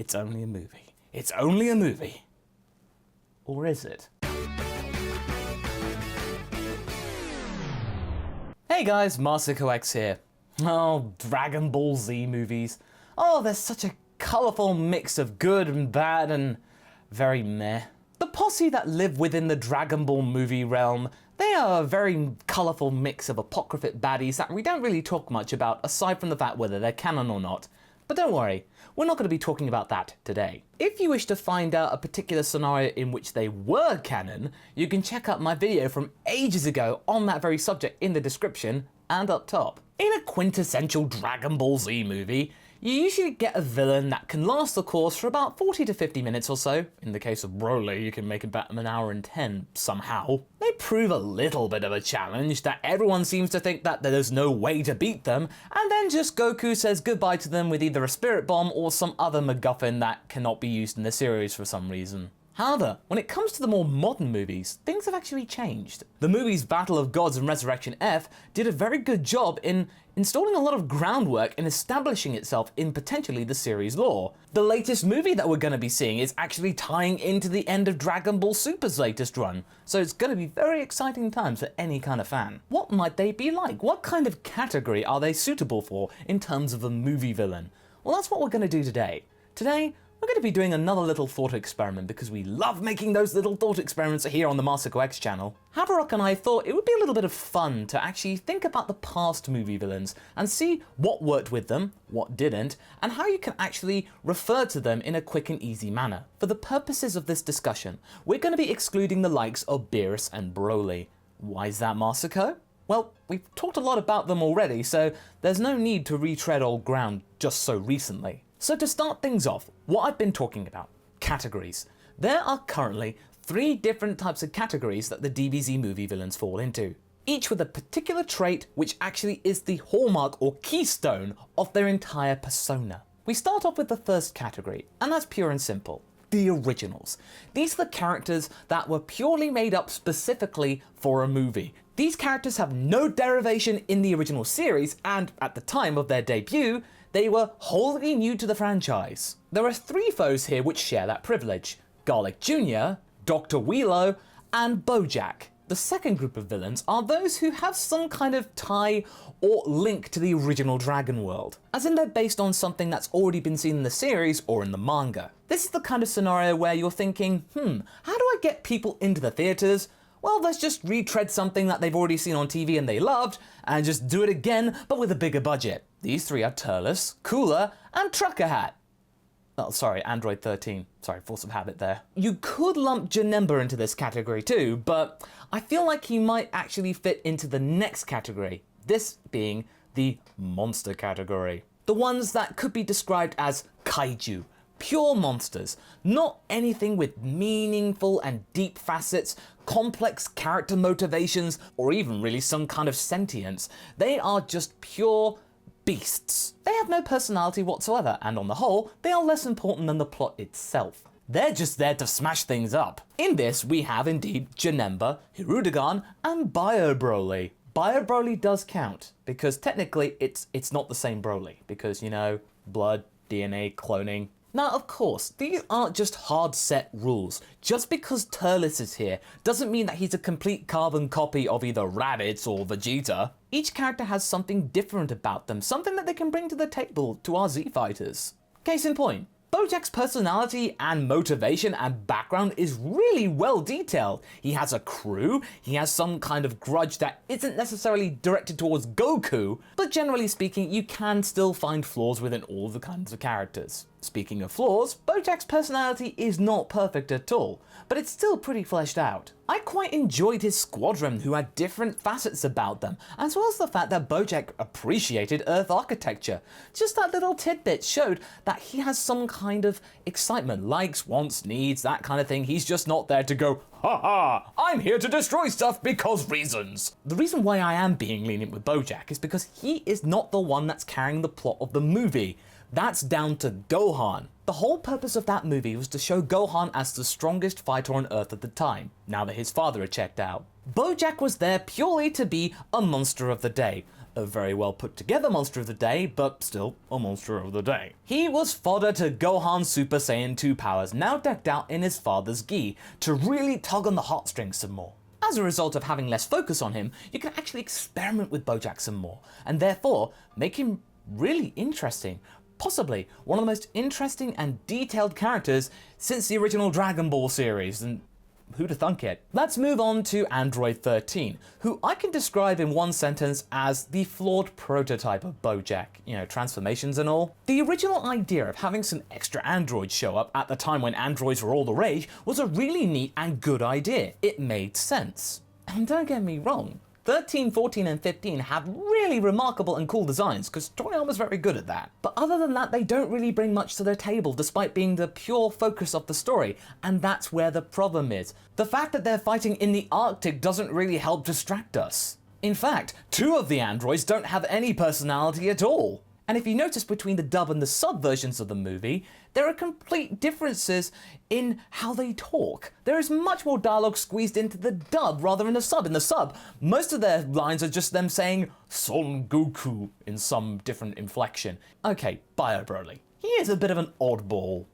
it's only a movie. It's only a movie. Or is it? Hey guys, MasakoX here. Oh, Dragon Ball Z movies. Oh, there's such a colourful mix of good and bad and very meh. The posse that live within the Dragon Ball movie realm, they are a very colourful mix of apocryphal baddies that we don't really talk much about aside from the fact whether they're canon or not. But don't worry, we're not going to be talking about that today. If you wish to find out a particular scenario in which they were canon, you can check out my video from ages ago on that very subject in the description and up top. In a quintessential Dragon Ball Z movie, you usually get a villain that can last the course for about 40 to 50 minutes or so. In the case of Broly, you can make about an hour and 10 somehow. They prove a little bit of a challenge that everyone seems to think that there's no way to beat them, and then just Goku says goodbye to them with either a spirit bomb or some other MacGuffin that cannot be used in the series for some reason. However, when it comes to the more modern movies, things have actually changed. The movies Battle of Gods and Resurrection F did a very good job in installing a lot of groundwork in establishing itself in potentially the series lore. The latest movie that we're going to be seeing is actually tying into the end of Dragon Ball Super's latest run, so it's going to be very exciting times for any kind of fan. What might they be like? What kind of category are they suitable for in terms of a movie villain? Well, that's what we're going to do today. Today, we're going to be doing another little thought experiment because we love making those little thought experiments here on the MasakoX channel. Havarok and I thought it would be a little bit of fun to actually think about the past movie villains and see what worked with them, what didn't, and how you can actually refer to them in a quick and easy manner. For the purposes of this discussion, we're going to be excluding the likes of Beerus and Broly. Why is that, Masako? Well, we've talked a lot about them already, so there's no need to retread old ground just so recently. So to start things off, what I've been talking about, categories. There are currently 3 different types of categories that the DBZ movie villains fall into, each with a particular trait which actually is the hallmark or keystone of their entire persona. We start off with the first category, and that's pure and simple. The originals. These are the characters that were purely made up specifically for a movie. These characters have no derivation in the original series, and at the time of their debut, they were wholly new to the franchise. There are 3 foes here which share that privilege: Garlic Jr., Dr. Wheelo, and Bojack. The second group of villains are those who have some kind of tie or link to the original Dragon World, as in they're based on something that's already been seen in the series or in the manga. This is the kind of scenario where you're thinking, how do I get people into the theaters? Well, let's just retread something that they've already seen on TV and they loved, and just do it again, but with a bigger budget. These 3 are Turles, Cooler, and Trucker Hat. Oh, sorry, Android 13. Sorry, force of habit there. You could lump Janemba into this category too, but I feel like he might actually fit into the next category, this being the monster category. The ones that could be described as kaiju. Pure monsters, not anything with meaningful and deep facets, complex character motivations, or even really some kind of sentience. They are just pure beasts. They have no personality whatsoever, and on the whole, they are less important than the plot itself. They're just there to smash things up. In this, we have indeed Janemba, Hirudegarn, and Bio Broly. Bio Broly does count, because technically it's not the same Broly, because, you know, blood, DNA, cloning. Now, of course, these aren't just hard set rules. Just because Turles is here doesn't mean that he's a complete carbon copy of either Raditz or Vegeta. Each character has something different about them, something that they can bring to the table to our Z fighters. Case in point, Bojack's personality and motivation and background is really well detailed. He has a crew, he has some kind of grudge that isn't necessarily directed towards Goku, but generally speaking, you can still find flaws within all the kinds of characters. Speaking of flaws, Bojack's personality is not perfect at all, but it's still pretty fleshed out. I quite enjoyed his squadron who had different facets about them, as well as the fact that Bojack appreciated Earth architecture. Just that little tidbit showed that he has some kind of excitement, likes, wants, needs, that kind of thing. He's just not there to go, ha ha, I'm here to destroy stuff because reasons. The reason why I am being lenient with Bojack is because he is not the one that's carrying the plot of the movie. That's down to Gohan. The whole purpose of that movie was to show Gohan as the strongest fighter on Earth at the time, now that his father had checked out. Bojack was there purely to be a monster of the day. A very well put together monster of the day, but still a monster of the day. He was fodder to Gohan's Super Saiyan 2 powers, now decked out in his father's gi, to really tug on the heartstrings some more. As a result of having less focus on him, you can actually experiment with Bojack some more, and therefore make him really interesting. Possibly one of the most interesting and detailed characters since the original Dragon Ball series, and who'da thunk it? Let's move on to Android 13, who I can describe in one sentence as the flawed prototype of Bojack, you know, transformations and all. The original idea of having some extra androids show up at the time when androids were all the rage was a really neat and good idea. It made sense. And don't get me wrong, 13, 14, and 15 have really remarkable and cool designs, because Toriyama's very good at that. But other than that, they don't really bring much to the table, despite being the pure focus of the story, and that's where the problem is. The fact that they're fighting in the Arctic doesn't really help distract us. In fact, 2 of the androids don't have any personality at all. And if you notice between the dub and the sub versions of the movie, there are complete differences in how they talk. There is much more dialogue squeezed into the dub rather than the sub. In the sub, most of their lines are just them saying Son Goku in some different inflection. Okay, Bio Broly. He is a bit of an oddball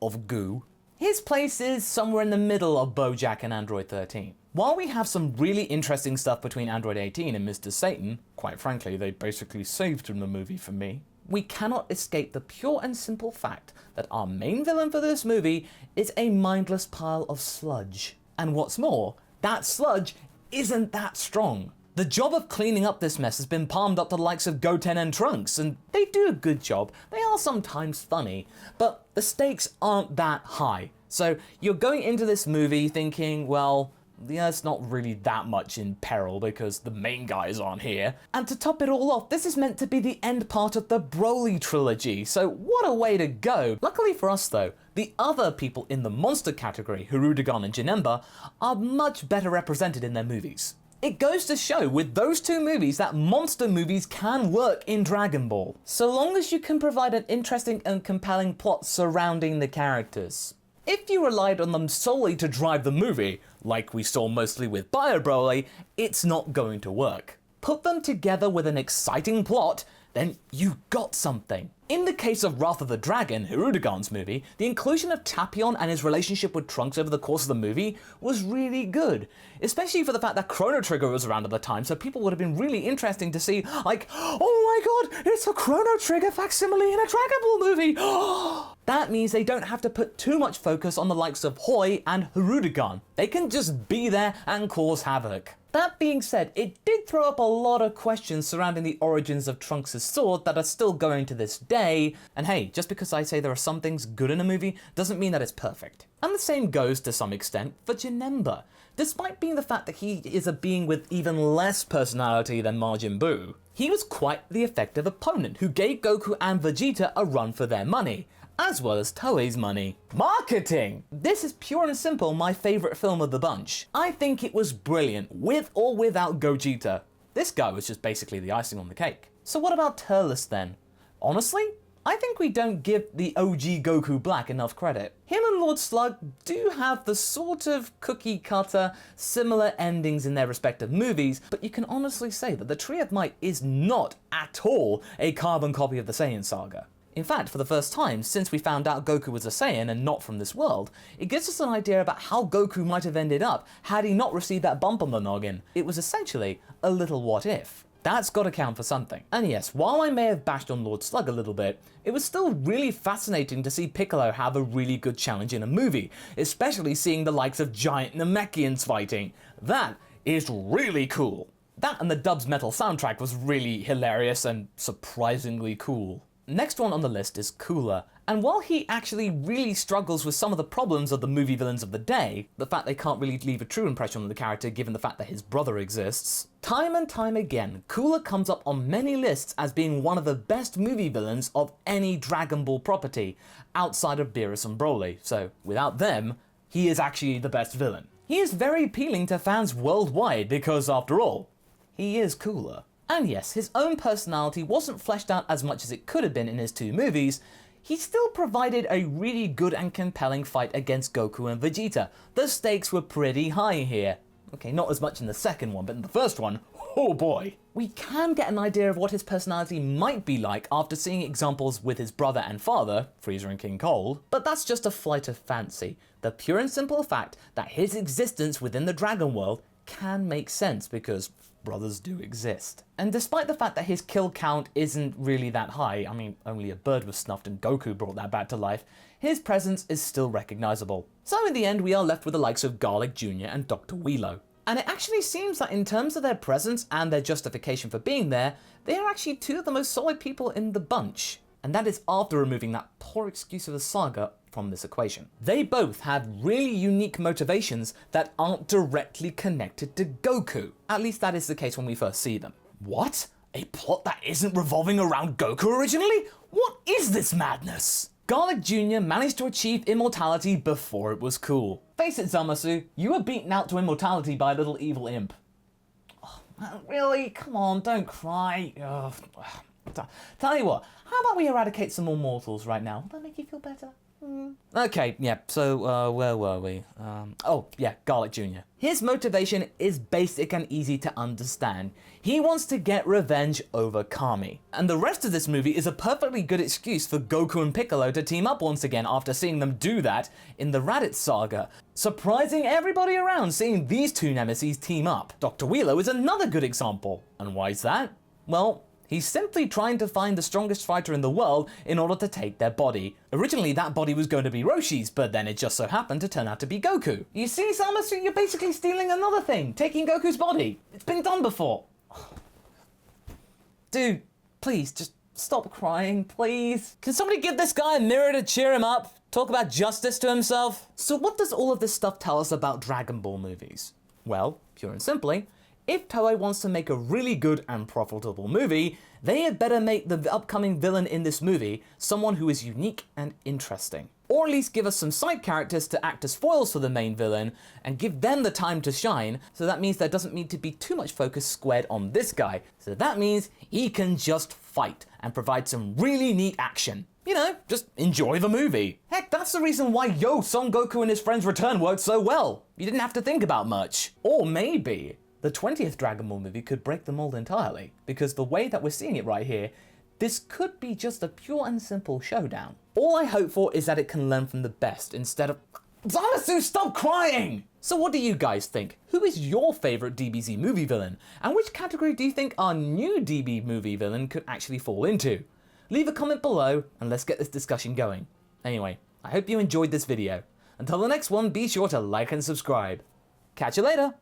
of goo. His place is somewhere in the middle of Bojack and Android 13. While we have some really interesting stuff between Android 18 and Mr. Satan, quite frankly, they basically saved him the movie for me, we cannot escape the pure and simple fact that our main villain for this movie is a mindless pile of sludge. And what's more, that sludge isn't that strong. The job of cleaning up this mess has been palmed up to the likes of Goten and Trunks, and they do a good job. They are sometimes funny, but the stakes aren't that high. So you're going into this movie thinking, well, yeah, it's not really that much in peril because the main guys aren't here. And to top it all off, this is meant to be the end part of the Broly trilogy, so what a way to go. Luckily for us though, the other people in the monster category, Hirudegarn and Janemba, are much better represented in their movies. It goes to show with those 2 movies that monster movies can work in Dragon Ball, so long as you can provide an interesting and compelling plot surrounding the characters. If you relied on them solely to drive the movie, like we saw mostly with Bio Broly, it's not going to work. Put them together with an exciting plot, then you got something. In the case of Wrath of the Dragon, Hirudegarn's movie, the inclusion of Tapion and his relationship with Trunks over the course of the movie was really good. Especially for the fact that Chrono Trigger was around at the time, so people would have been really interesting to see, like, oh my god, it's a Chrono Trigger facsimile in a Dragon Ball movie! That means they don't have to put too much focus on the likes of Hoi and Hirudegarn. They can just be there and cause havoc. That being said, it did throw up a lot of questions surrounding the origins of Trunks' sword that are still going to this day, and hey, just because I say there are some things good in a movie doesn't mean that it's perfect. And the same goes to some extent for Janemba. Despite being the fact that he is a being with even less personality than Majin Buu, he was quite the effective opponent who gave Goku and Vegeta a run for their money, as well as Toei's money. Marketing! This is pure and simple my favourite film of the bunch. I think it was brilliant, with or without Gogeta. This guy was just basically the icing on the cake. So what about Turles then? Honestly, I think we don't give the OG Goku Black enough credit. Him and Lord Slug do have the sort of cookie cutter, similar endings in their respective movies, but you can honestly say that the Tree of Might is not at all a carbon copy of the Saiyan saga. In fact, for the first time since we found out Goku was a Saiyan and not from this world, it gives us an idea about how Goku might have ended up had he not received that bump on the noggin. It was essentially a little what if. That's gotta count for something. And yes, while I may have bashed on Lord Slug a little bit, it was still really fascinating to see Piccolo have a really good challenge in a movie, especially seeing the likes of giant Namekians fighting. That is really cool. That and the dub's metal soundtrack was really hilarious and surprisingly cool. Next one on the list is Cooler, and while he actually really struggles with some of the problems of the movie villains of the day, the fact they can't really leave a true impression on the character given the fact that his brother exists, time and time again, Cooler comes up on many lists as being one of the best movie villains of any Dragon Ball property, outside of Beerus and Broly, so without them, he is actually the best villain. He is very appealing to fans worldwide because, after all, he is Cooler. And yes, his own personality wasn't fleshed out as much as it could have been in his 2 movies, he still provided a really good and compelling fight against Goku and Vegeta. The stakes were pretty high here. Okay, not as much in the second one, but in the first one, Oh boy. We can get an idea of what his personality might be like after seeing examples with his brother and father, Frieza and King Cold, but that's just a flight of fancy. The pure and simple fact that his existence within the Dragon World can make sense because brothers do exist. And despite the fact that his kill count isn't really that high, I mean, only a bird was snuffed and Goku brought that back to life, his presence is still recognizable. So in the end, we are left with the likes of Garlic Jr. and Dr. Wheelo. And it actually seems that in terms of their presence and their justification for being there, they are actually two of the most solid people in the bunch. And that is after removing that poor excuse of a saga from this equation. They both have really unique motivations that aren't directly connected to Goku. At least that is the case when we first see them. What? A plot that isn't revolving around Goku originally? What is this madness? Garlic Jr. managed to achieve immortality before it was cool. Face it, Zamasu, you were beaten out to immortality by a little evil imp. Oh, man, really? Come on, don't cry. Tell you what, how about we eradicate some more mortals right now? Will that make you feel better? Okay, yeah, so where were we? Oh, yeah, Garlic Jr. His motivation is basic and easy to understand. He wants to get revenge over Kami. And the rest of this movie is a perfectly good excuse for Goku and Piccolo to team up once again after seeing them do that in the Raditz saga, surprising everybody around seeing these two nemesis team up. Dr. Wheelo is another good example. And why is that? Well, he's simply trying to find the strongest fighter in the world in order to take their body. Originally, that body was going to be Roshi's, but then it just so happened to turn out to be Goku. You see, Zamasu, you're basically stealing another thing, taking Goku's body. It's been done before. Dude, please, just stop crying, please. Can somebody give this guy a mirror to cheer him up? Talk about justice to himself? So what does all of this stuff tell us about Dragon Ball movies? Well, pure and simply, if Toei wants to make a really good and profitable movie, they had better make the upcoming villain in this movie someone who is unique and interesting. Or at least give us some side characters to act as foils for the main villain and give them the time to shine, so that means there doesn't need to be too much focus squared on this guy. So that means he can just fight and provide some really neat action. You know, just enjoy the movie. Heck, that's the reason why Son Goku and his friends return worked so well. You didn't have to think about much. Or maybe the 20th Dragon Ball movie could break the mold entirely, because the way that we're seeing it right here, this could be just a pure and simple showdown. All I hope for is that it can learn from the best instead of... Zamasu, stop crying! So what do you guys think? Who is your favorite DBZ movie villain? And which category do you think our new DB movie villain could actually fall into? Leave a comment below and let's get this discussion going. Anyway, I hope you enjoyed this video. Until the next one, be sure to like and subscribe. Catch you later!